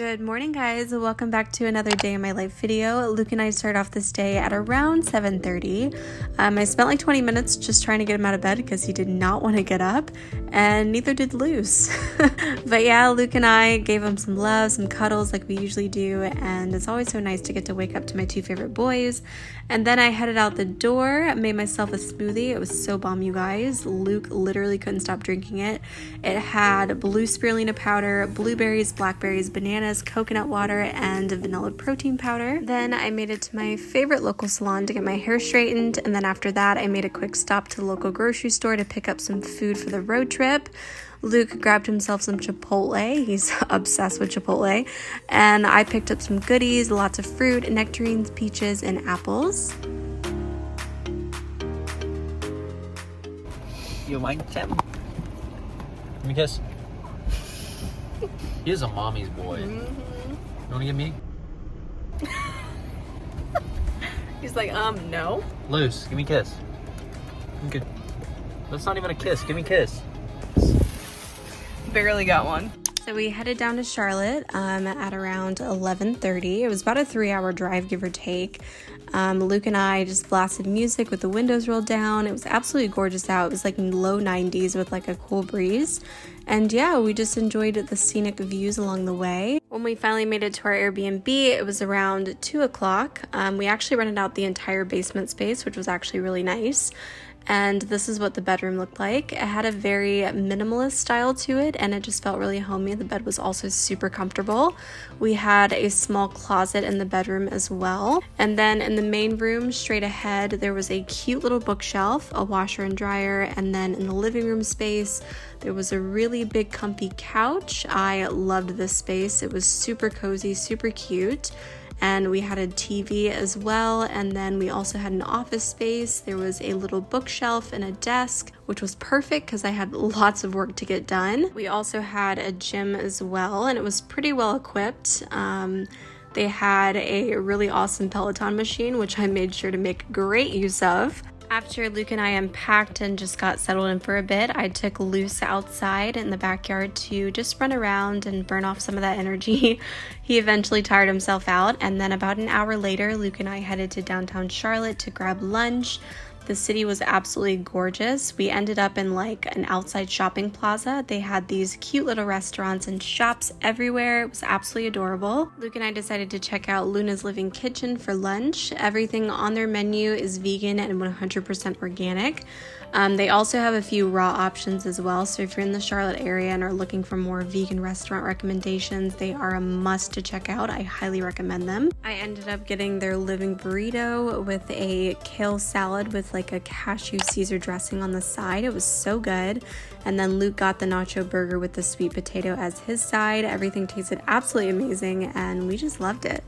Good morning, guys. Welcome back to another day in my life video. Luke and I start off this day at around 7:30. I spent like 20 minutes just trying to get him out of bed because he did not want to get up, and neither did Luce. But yeah, Luke and I gave him some love, some cuddles like we usually do, and it's always so nice to get to wake up to my two favorite boys. And then I headed out the door, made myself a smoothie. It was so bomb, you guys. Luke literally couldn't stop drinking it. It had blue spirulina powder, blueberries, blackberries, bananas, coconut water, and vanilla protein powder. Then I made it to my favorite local salon to get my hair straightened, and then after that I made a quick stop to the local grocery store to pick up some food for the road trip. Luke grabbed himself some Chipotle. He's obsessed with Chipotle. And I picked up some goodies, lots of fruit, nectarines, peaches, and apples. You like him? Give me a kiss. He is a mommy's boy. You want to give me? He's like, no. Luce, give me a kiss. Good. That's not even a kiss. Give me a kiss. Barely got one. So we headed down to Charlotte at around 11:30. It was about a 3-hour drive, give or take. Luke and I just blasted music with the windows rolled down. It was absolutely gorgeous out. It was like low 90s with like a cool breeze. And yeah, we just enjoyed the scenic views along the way. When we finally made it to our Airbnb, it was around 2 o'clock. We actually rented out the entire basement space, which was actually really nice. And this is what the bedroom looked like. It had a very minimalist style to it, and it just felt really homey. The bed was also super comfortable. We had a small closet in the bedroom as well. And then in the main room, straight ahead, there was a cute little bookshelf, a washer and dryer, and then in the living room space, there was a really big comfy couch. I loved this space. It was super cozy, super cute. And we had a TV as well, and then we also had an office space. There was a little bookshelf and a desk, which was perfect because I had lots of work to get done. We also had a gym as well, and it was pretty well equipped. They had a really awesome Peloton machine, which I made sure to make great use of. After Luke and I unpacked and just got settled in for a bit, I took Luce outside in the backyard to just run around and burn off some of that energy. He eventually tired himself out, and then about an hour later, Luke and I headed to downtown Charlotte to grab lunch. The city was absolutely gorgeous. We ended up in like an outside shopping plaza. They had these cute little restaurants and shops everywhere. It was absolutely adorable. Luke and I decided to check out Luna's Living Kitchen for lunch. Everything on their menu is vegan and 100% organic. They also have a few raw options as well, so if you're in the Charlotte area and are looking for more vegan restaurant recommendations, they are a must to check out. I highly recommend them. I ended up getting their living burrito with a kale salad with like a cashew Caesar dressing on the side. It was so good. And then Luke got the nacho burger with the sweet potato as his side. Everything tasted absolutely amazing, and we just loved it.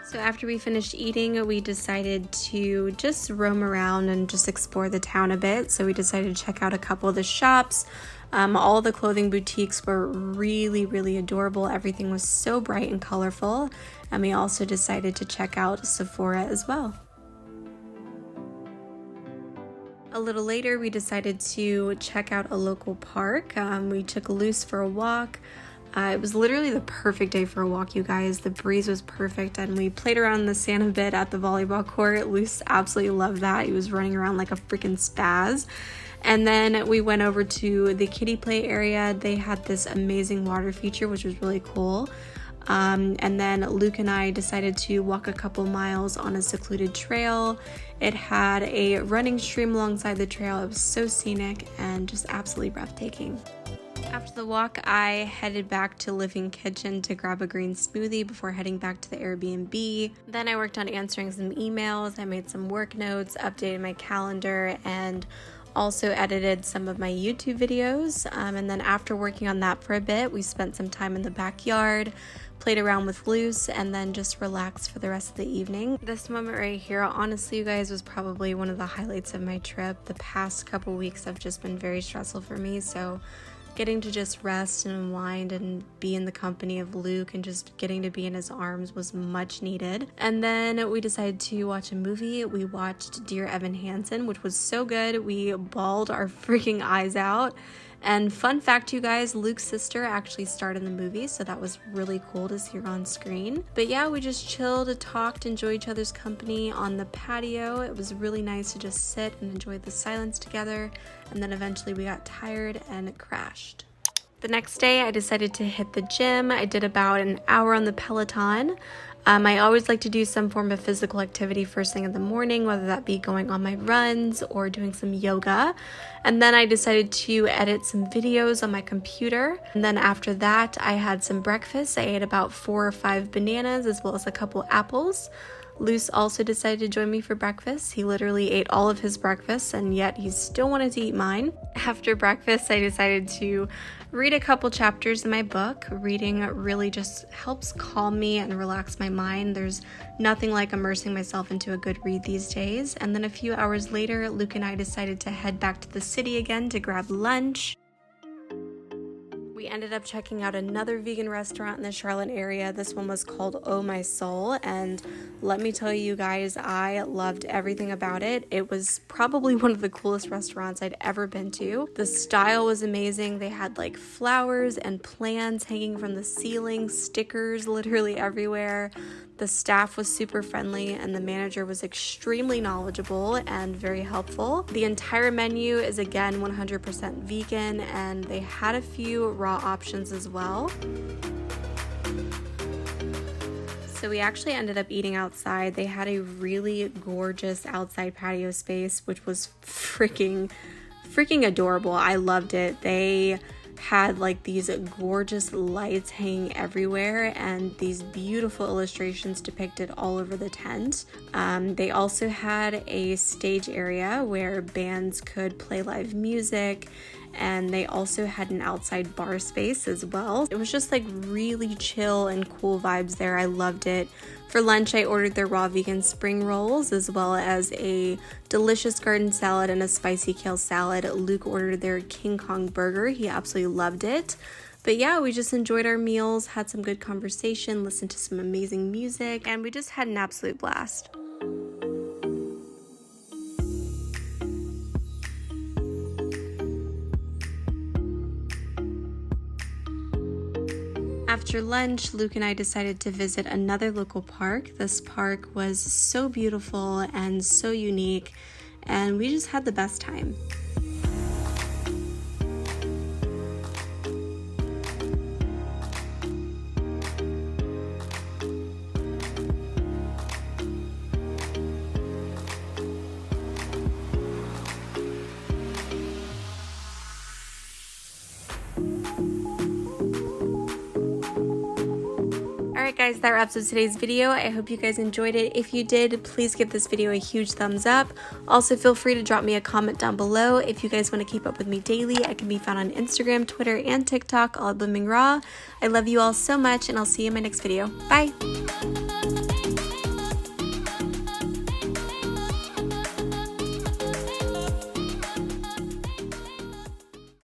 So after we finished eating, we decided to just roam around and just explore the town a bit. So we decided to check out a couple of the shops. All the clothing boutiques were really, really adorable. Everything was so bright and colorful. And we also decided to check out Sephora as well. A little later, we decided to check out a local park. We took Luce for a walk. It was literally the perfect day for a walk, you guys. The breeze was perfect, and we played around in the sand a bit at the volleyball court. Luce absolutely loved that. He was running around like a freaking spaz. And then we went over to the kiddie play area. They had this amazing water feature, which was really cool. And then Luke and I decided to walk a couple miles on a secluded trail. It had a running stream alongside the trail. It was so scenic and just absolutely breathtaking. After the walk, I headed back to Living Kitchen to grab a green smoothie before heading back to the Airbnb. Then I worked on answering some emails. I made some work notes, updated my calendar, and also edited some of my YouTube videos. And then after working on that for a bit, we spent some time in the backyard, played around with Luce, and then just relaxed for the rest of the evening. This moment right here, honestly, you guys, was probably one of the highlights of my trip. The past couple weeks have just been very stressful for me, so getting to just rest and unwind and be in the company of Luke and just getting to be in his arms was much needed. And then we decided to watch a movie. We watched Dear Evan Hansen, which was so good. We bawled our freaking eyes out. And fun fact, you guys, Luke's sister actually starred in the movie, so that was really cool to see her on screen. But yeah, we just chilled, talked, enjoyed each other's company on the patio. It was really nice to just sit and enjoy the silence together, and then eventually we got tired and crashed. The next day, I decided to hit the gym. I did about an hour on the Peloton. I always like to do some form of physical activity first thing in the morning, whether that be going on my runs or doing some yoga. And then I decided to edit some videos on my computer. And then after that, I had some breakfast. I ate about 4 or 5 bananas as well as a couple apples. Luce also decided to join me for breakfast. He literally ate all of his breakfast, and yet he still wanted to eat mine. After breakfast, I decided to read a couple chapters in my book. Reading really just helps calm me and relax my mind. There's nothing like immersing myself into a good read these days. And then a few hours later, Luke and I decided to head back to the city again to grab lunch. We ended up checking out another vegan restaurant in the Charlotte area. This one was called Oh My Soul, and let me tell you guys, I loved everything about it. It was probably one of the coolest restaurants I'd ever been to. The style was amazing. They had like flowers and plants hanging from the ceiling, stickers literally everywhere. The staff was super friendly and the manager was extremely knowledgeable and very helpful. The entire menu is again 100% vegan, and they had a few raw options as well. So we actually ended up eating outside. They had a really gorgeous outside patio space, which was freaking adorable. I loved it. They had like these gorgeous lights hanging everywhere and these beautiful illustrations depicted all over the tent. They also had a stage area where bands could play live music, and they also had an outside bar space as well. It was just like really chill and cool vibes there. I loved it. For lunch, I ordered their raw vegan spring rolls as well as a delicious garden salad and a spicy kale salad. Luke ordered their King Kong burger. He absolutely loved it. But yeah, we just enjoyed our meals, had some good conversation, listened to some amazing music, and we just had an absolute blast. After lunch, Luke and I decided to visit another local park. This park was so beautiful and so unique, and we just had the best time. Alright guys, that wraps up today's video. I hope you guys enjoyed it. If you did, please give this video a huge thumbs up. Also, feel free to drop me a comment down below. If you guys want to keep up with me daily, I can be found on Instagram, Twitter, and TikTok, all at Blooming Raw. I love you all so much, and I'll see you in my next video. Bye!